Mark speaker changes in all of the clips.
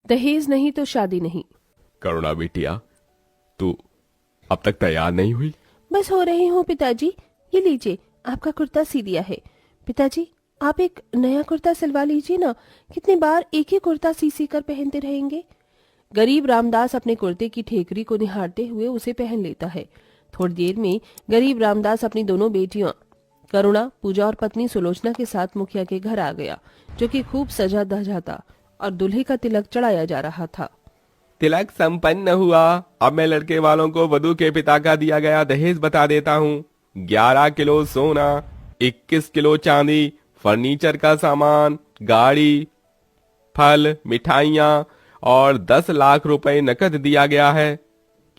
Speaker 1: दहेज नहीं तो शादी नहीं।
Speaker 2: करुणा बिटिया, तू अब तक तैयार नहीं हुई?
Speaker 1: बस हो रही हूँ पिताजी। ये लीजिए, आपका कुर्ता सी दिया है। पिताजी, आप एक नया कुर्ता सिलवा लीजिए ना। कितनी बार एक ही कुर्ता सी सी कर पहनते रहेंगे। गरीब रामदास अपने कुर्ते की ठेकरी को निहारते हुए उसे पहन लेता है। थोड़ी देर में गरीब रामदास अपनी दोनों बेटियों करुणा, पूजा और पत्नी सुलोचना के साथ मुखिया के घर आ गया, जो कि खूब सजा धजा था और दूल्हे का तिलक चढ़ाया जा रहा था।
Speaker 2: तिलक संपन्न हुआ। अब मैं लड़के वालों को वधू के पिता का दिया गया दहेज बता देता हूँ। 11 किलो सोना, 21 किलो चांदी, फर्नीचर का सामान, गाड़ी, फल, मिठाइयाँ और 10 लाख रुपए नकद दिया गया है।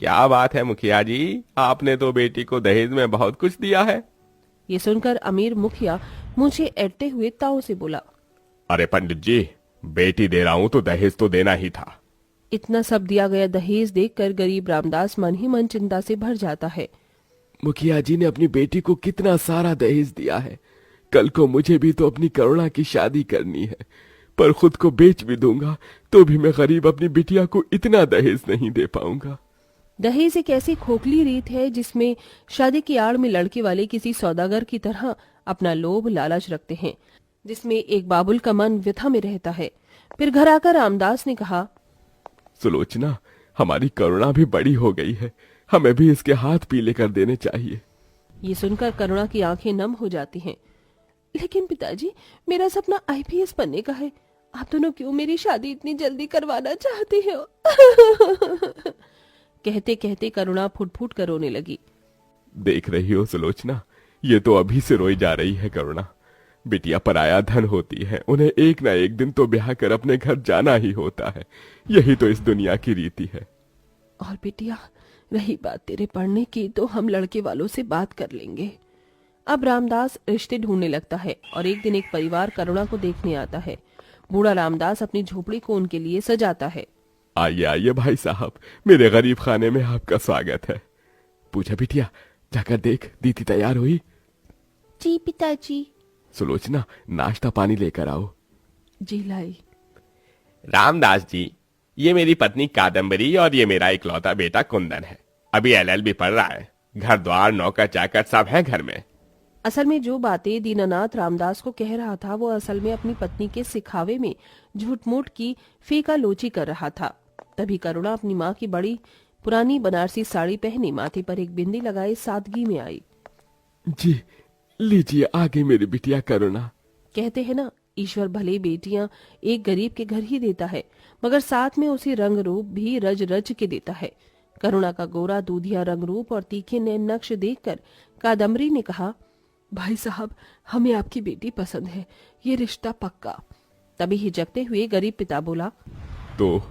Speaker 2: क्या बात है मुखिया जी, आपने तो बेटी को दहेज में बहुत कुछ दिया है।
Speaker 1: ये सुनकर अमीर मुखिया मुझे ऐंठते हुए ताऊ से बोला,
Speaker 2: अरे पंडित जी, बेटी दे रहा हूँ तो दहेज तो देना ही था।
Speaker 1: इतना सब दिया गया दहेज देखकर गरीब रामदास मन ही मन चिंता से भर जाता है।
Speaker 2: मुखिया जी ने अपनी बेटी को कितना सारा दहेज दिया है। कल को मुझे भी तो अपनी करुणा की शादी करनी है, पर खुद को बेच भी दूंगा तो भी मैं गरीब अपनी बिटिया को इतना दहेज नहीं दे पाऊंगा।
Speaker 1: दहेज एक ऐसी खोखली रीत है जिसमें शादी की आड़ में लड़के वाले किसी सौदागर की तरह अपना लोभ लालच रखते हैं, जिसमें एक बाबुल का मन व्यथा में रहता है। फिर घर आकर रामदास ने कहा,
Speaker 2: सुलोचना, हमारी करुणा भी बड़ी हो गई है, हमें भी इसके हाथ पीले कर देने चाहिए।
Speaker 1: ये सुनकर करुणा की आंखें नम हो जाती हैं। लेकिन पिताजी, मेरा सपना आईपीएस बनने का है। आप दोनों क्यों मेरी शादी इतनी जल्दी करवाना चाहते हो? कहते कहते करुणा फुट फुट कर रोने लगी।
Speaker 2: देख रही हो सुलोचना, ये तो अभी से रोई जा रही है करुणा। बिटिया पराया धन होती है, उन्हें एक ना एक दिन तो ब्याह कर अपने घर जाना ही होता है। यही तो इस दुनिया की रीति है।
Speaker 1: और बिटिया, रही बात तेरे पढ़ने की, तो हम लड़के वालों से बात कर लेंगे। अब रामदास रिश्ते ढूंढने लगता है और एक दिन एक परिवार करुणा को देखने आता है। बूढ़ा रामदास अपनी झोपड़ी को उनके लिए सजाता है।
Speaker 2: आइए आइए भाई साहब, मेरे गरीब खाने में आपका स्वागत है। पूछा बिटिया, जाकर देख दीदी तैयार हुई?
Speaker 1: जी पिताजी।
Speaker 2: सुलोचना, नाश्ता पानी लेकर आओ।
Speaker 1: जी लाई।
Speaker 2: रामदास जी, ये मेरी पत्नी कादम्बरी और ये मेरा इकलौता बेटा कुंदन है। अभी एलएलबी पढ़ रहा है। घर द्वार, नौकर चाकर सब है घर में।
Speaker 1: असल में जो बातें दीनानाथ रामदास को कह रहा था, वो असल में अपनी पत्नी के सिखावे में झूठ मूठ की फेका लोची कर रहा था। तभी करुणा अपनी माँ की बड़ी पुरानी बनारसी साड़ी पहनी, माथे पर एक बिंदी लगाए सादगी में आई।
Speaker 2: जी लीजिए, आ गई मेरी बिटिया करुणा।
Speaker 1: कहते हैं ना, ईश्वर भले बेटियां एक गरीब के घर ही देता है, मगर साथ में उसी रंग रूप भी रज रज के देता है। करुणा का गोरा दूधिया रंग रूप और तीखे नैन नक्श देखकर कादम्बरी ने कहा, भाई साहब, हमें आपकी बेटी पसंद है, ये रिश्ता पक्का। तभी हिचकते हुए गरीब पिता बोला,
Speaker 2: तो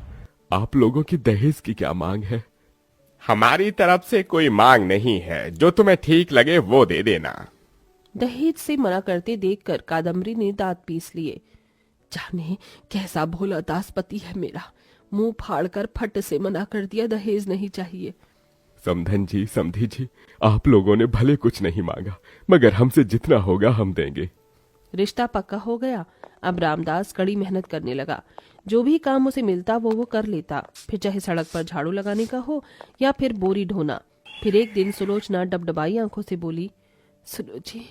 Speaker 2: आप लोगों की दहेज की क्या मांग है? हमारी तरफ से कोई मांग नहीं है, जो तुम्हें ठीक लगे वो दे देना।
Speaker 1: दहेज से मना करते देखकर कादम्बरी ने दांत पीस लिए। जाने कैसा भोला दासपति है मेरा, मुंह फाड़कर फट से मना कर दिया, दहेज नहीं चाहिए।
Speaker 2: समधन जी, समधी जी, आप लोगों ने भले कुछ नहीं मांगा, मगर हमसे जितना होगा हम देंगे।
Speaker 1: रिश्ता पक्का हो गया। अब रामदास कड़ी मेहनत करने लगा। जो भी काम उसे मिलता वो कर लेता, फिर चाहे सड़क पर झाड़ू लगाने का हो या फिर बोरी ढोना। फिर एक दिन सुलोचना डबडबाई आंखों से बोली, सुनो जी,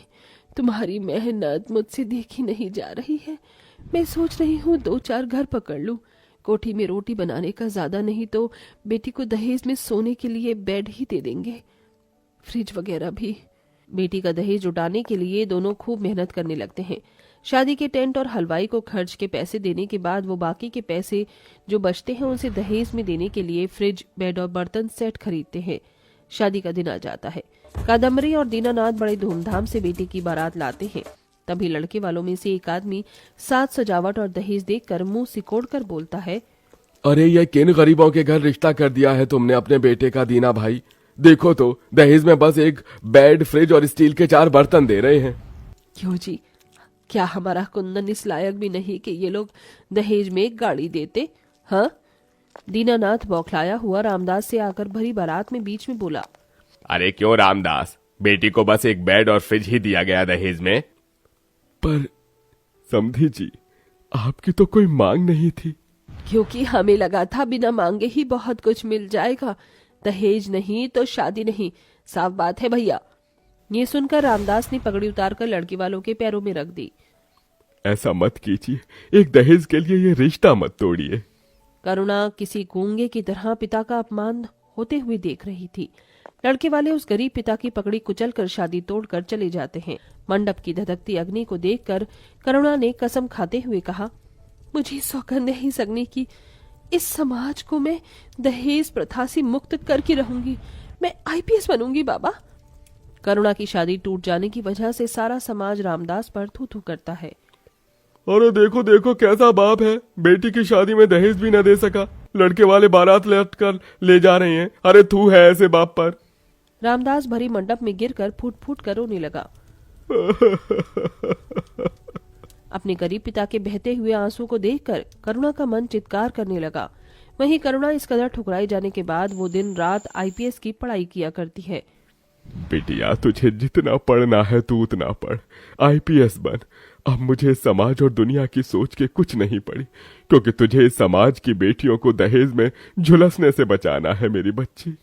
Speaker 1: तुम्हारी मेहनत मुझसे देखी नहीं जा रही है। मैं सोच रही हूँ 2-4 घर पकड़ लूं। कोठी में रोटी बनाने का, ज्यादा नहीं तो बेटी को दहेज में सोने के लिए बेड ही दे देंगे, फ्रिज वगैरह भी। बेटी का दहेज उठाने के लिए दोनों खूब मेहनत करने लगते हैं। शादी के टेंट और हलवाई को खर्च के पैसे देने के बाद वो बाकी के पैसे जो बचते हैं उनसे दहेज में देने के लिए फ्रिज, बेड और बर्तन सेट खरीदते हैं। शादी का दिन आ जाता है। कादम्बरी और दीनानाथ बड़े धूमधाम से बेटी की बारात लाते हैं। तभी लड़के वालों में से एक आदमी साज सजावट और दहेज देखकर मुंह सिकोड़कर बोलता है,
Speaker 2: अरे ये किन गरीबों के घर रिश्ता कर दिया है तुमने अपने बेटे का दीना भाई? देखो तो, दहेज में बस एक बेड, फ्रिज और स्टील के 4 बर्तन दे रहे हैं।
Speaker 1: क्यों जी, क्या हमारा कुंदन इस लायक भी नहीं कि ये लोग दहेज में एक गाड़ी देते? हाँ? दीनानाथ बौखलाया हुआ रामदास से आकर भरी बारात में बीच में बोला,
Speaker 2: अरे क्यों रामदास, बेटी को बस एक बेड और फ्रिज ही दिया गया दहेज में। पर समधी जी, आपकी तो कोई मांग नहीं थी।
Speaker 1: क्योंकि हमें लगा था बिना मांगे ही बहुत कुछ मिल जाएगा। दहेज नहीं तो शादी नहीं, साफ बात है भैया। ये सुनकर रामदास ने पगड़ी उतारकर लड़की वालों के पैरों में रख दी।
Speaker 2: ऐसा मत कीजिए, एक दहेज के लिए ये रिश्ता मत तोड़िए।
Speaker 1: करुणा किसी गूंगे की तरह पिता का अपमान होते हुए देख रही थी। लड़के वाले उस गरीब पिता की पकड़ी कुचलकर शादी तोड़कर चले जाते हैं। मंडप की धधकती अग्नि को देखकर करुणा ने कसम खाते हुए कहा, मुझे सौगंध है इस अग्नि की, इस समाज को मैं दहेज प्रथा से मुक्त करके रहूंगी। मैं आईपीएस बनूंगी बाबा। करुणा की शादी टूट जाने की वजह से सारा समाज रामदास पर थू थू करता है।
Speaker 2: अरे देखो देखो कैसा बाप है, बेटी की शादी में दहेज भी न दे सका, लड़के वाले बारात लट कर ले जा रहे हैं। अरे तू है ऐसे बाप पर।
Speaker 1: रामदास भरी मंडप में गिरकर फूट फूट कर रोने लगा। अपने गरीब पिता के बहते हुए आंसू को देखकर करुणा का मन चित्कार करने लगा। वहीं करुणा इस कदर ठुकराए जाने के बाद वो दिन रात आईपीएस की पढ़ाई किया करती है।
Speaker 2: बिटिया तुझे जितना पढ़ना है तू उतना पढ़, आईपीएस बन। अब मुझे समाज और दुनिया की सोच के कुछ नहीं पड़ी, क्योंकि तुझे इस समाज की बेटियों को दहेज में झुलसने से बचाना है मेरी बच्ची।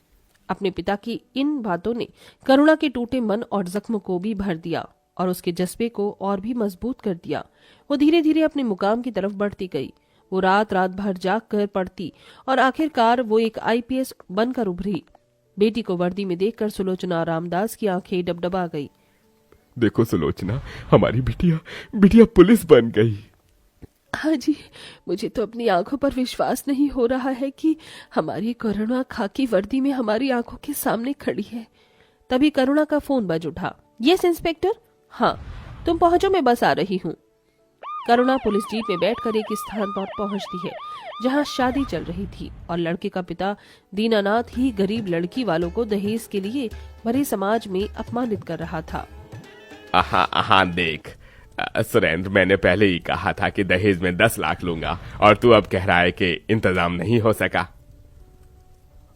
Speaker 1: अपने पिता की इन बातों ने करुणा के टूटे मन और जख्म को भी भर दिया और उसके जज्बे को और भी मजबूत कर दिया। वो धीरे धीरे अपने मुकाम की तरफ बढ़ती गई। वो रात रात भर जाग कर पढ़ती और आखिरकार वो एक आईपीएस बनकर उभरी। बेटी को वर्दी में देखकर सुलोचना रामदास की आंखें डबडबा गई।
Speaker 2: देखो सुलोचना, हमारी बिटिया पुलिस बन गई।
Speaker 1: हाँ जी, मुझे तो अपनी आंखों पर विश्वास नहीं हो रहा है कि हमारी करुणा खाकी वर्दी में हमारी आंखों के सामने खड़ी है। तभी करुणा का फोन बज उठा। Yes inspector. हाँ, तुम पहुंचो, मैं बस आ रही हूँ। करुणा पुलिस जीप में बैठकर एक स्थान पर पहुंचती है जहां शादी चल रही थी और लड़के का पिता दीनानाथ ही गरीब लड़की वालों को दहेज के लिए भरे समाज में अपमानित कर रहा था।
Speaker 2: हाँ देख सुरेंद्र, मैंने पहले ही कहा था कि दहेज में 10 लाख लूंगा और तू अब कह रहा है कि इंतजाम नहीं हो सका।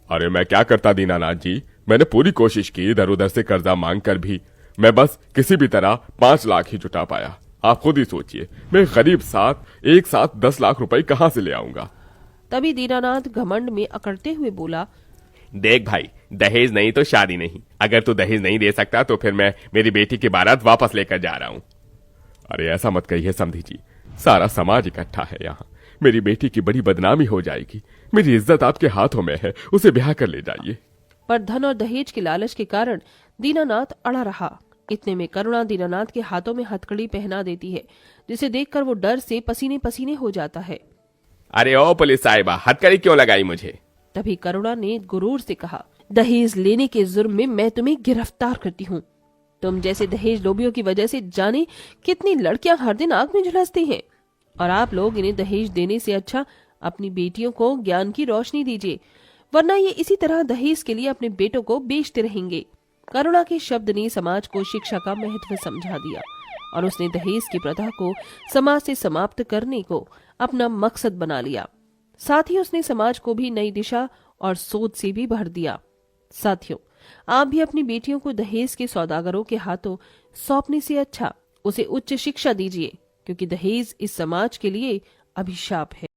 Speaker 2: अरे मैं क्या करता दीनानाथ जी, मैंने पूरी कोशिश की, इधर उधर से कर्जा मांग कर भी मैं बस किसी भी तरह 5 लाख ही जुटा पाया। आप खुद ही सोचिए, मैं गरीब एक साथ 10 लाख रुपए कहां से ले आऊंगा।
Speaker 1: तभी दीनानाथ घमंड में अकड़ते हुए बोला,
Speaker 2: देख भाई, दहेज नहीं तो शादी नहीं। अगर तू दहेज नहीं दे सकता तो फिर मैं मेरी बेटी की बारात वापस लेकर जा रहा हूं। अरे ऐसा मत कहिए समधी जी, सारा समाज इकट्ठा है यहाँ। मेरी बेटी की बड़ी बदनामी हो जाएगी। मेरी इज्जत आपके हाथों में है, उसे ब्याह कर ले जाइए।
Speaker 1: पर धन और दहेज के लालच के कारण दीनानाथ अड़ा रहा। इतने में करुणा दीनानाथ के हाथों में हथकड़ी पहना देती है, जिसे देखकर वो डर से पसीने पसीने हो जाता है।
Speaker 2: अरे ओ पुलिस साहिबा, हथकड़ी क्यों लगाई मुझे?
Speaker 1: तभी करुणा ने गुरूर से कहा, दहेज लेने के जुर्म में मैं तुम्हें गिरफ्तार करती हूँ। तुम जैसे दहेज लोभियों की वजह से जाने कितनी लड़कियां हर दिन आग में झुलसती हैं, और आप लोग इन्हें दहेज देने से अच्छा अपनी बेटियों को ज्ञान की रोशनी दीजिए, वरना ये इसी तरह दहेज के लिए अपने बेटों को बेचते रहेंगे। करुणा के शब्द ने समाज को शिक्षा का महत्व समझा दिया और उसने दहेज की प्रथा को समाज से समाप्त करने को अपना मकसद बना लिया। साथ ही उसने समाज को भी नई दिशा और सोच से भी भर दिया। साथियों, आप भी अपनी बेटियों को दहेज के सौदागरों के हाथों सौंपने से अच्छा उसे उच्च शिक्षा दीजिए, क्योंकि दहेज इस समाज के लिए अभिशाप है।